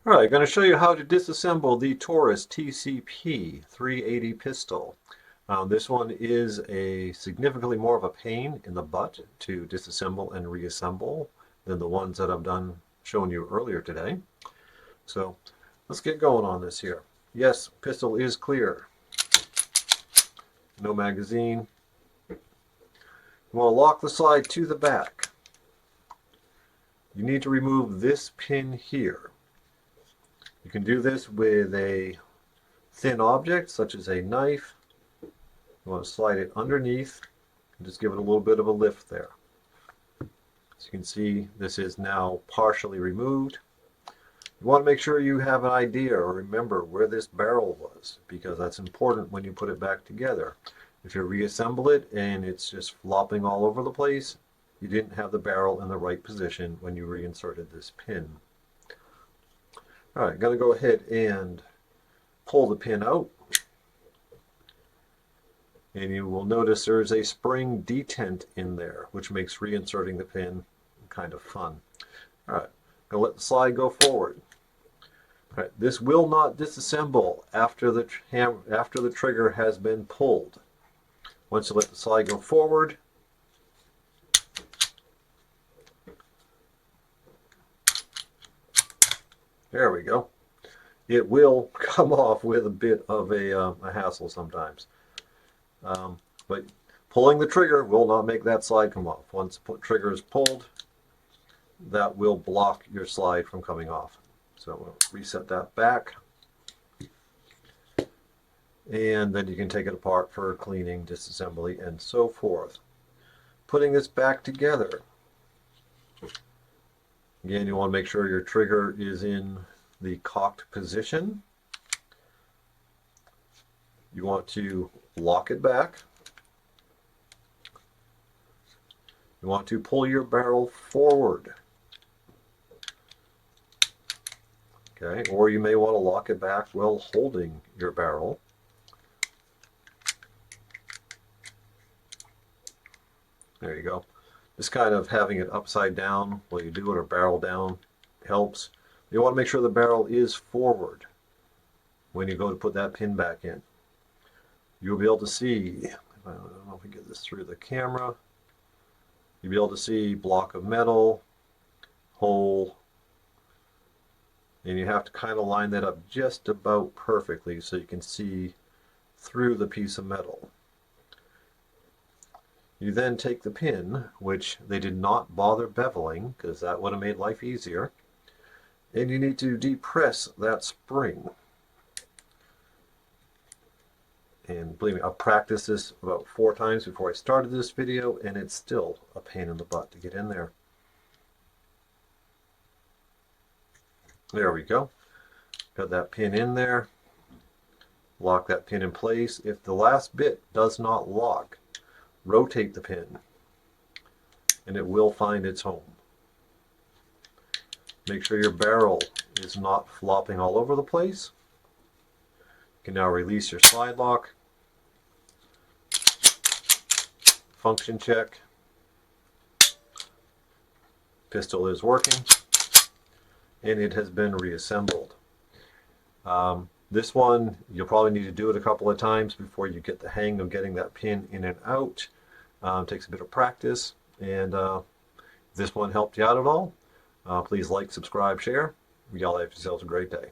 Alright, I'm going to show you how to disassemble the Taurus TCP 380 pistol. This one is a significantly more of a pain in the butt to disassemble and reassemble than the ones that I've shown you earlier today. So let's get going on this here. Yes, pistol is clear. No magazine. You want to lock the slide to the back. You need to remove this pin here. You can do this with a thin object such as a knife. You want to slide it underneath and just give it a little bit of a lift there. As you can see, this is now partially removed. You want to make sure you have an idea or remember where this barrel was, because that's important when you put it back together. If you reassemble it and it's just flopping all over the place, you didn't have the barrel in the right position when you reinserted this pin. Alright, going to go ahead and pull the pin out. And you will notice there's a spring detent in there, which makes reinserting the pin kind of fun. Alright, going to let the slide go forward. Alright, this will not disassemble after the trigger has been pulled. Once you let the slide go forward, there we go. It will come off with a bit of a hassle sometimes. But pulling the trigger will not make that slide come off. Once the trigger is pulled, that will block your slide from coming off. So we'll reset that back. And then you can take it apart for cleaning, disassembly, and so forth. Putting this back together. Again, you want to make sure your trigger is in the cocked position. You want to lock it back. You want to pull your barrel forward. Okay, or you may want to lock it back while holding your barrel. There you go. Just kind of having it upside down while you do it, or barrel down, helps. You want to make sure the barrel is forward when you go to put that pin back in. You'll be able to see, I don't know if we get this through the camera, you'll be able to see block of metal, hole, and you have to kind of line that up just about perfectly so you can see through the piece of metal. You then take the pin, which they did not bother beveling because that would have made life easier, and you need to depress that spring. And believe me, I've practiced this about 4 times before I started this video, and it's still a pain in the butt to get in there. There we go. Got that pin in there. Lock that pin in place. If the last bit does not lock, rotate the pin and it will find its home. Make sure your barrel is not flopping all over the place. You can now release your slide lock. Function check. Pistol is working and it has been reassembled. This one, you'll probably need to do it a couple of times before you get the hang of getting that pin in and out. Takes a bit of practice, and if this one helped you out at all, please like, subscribe, share. Y'all have yourselves a great day.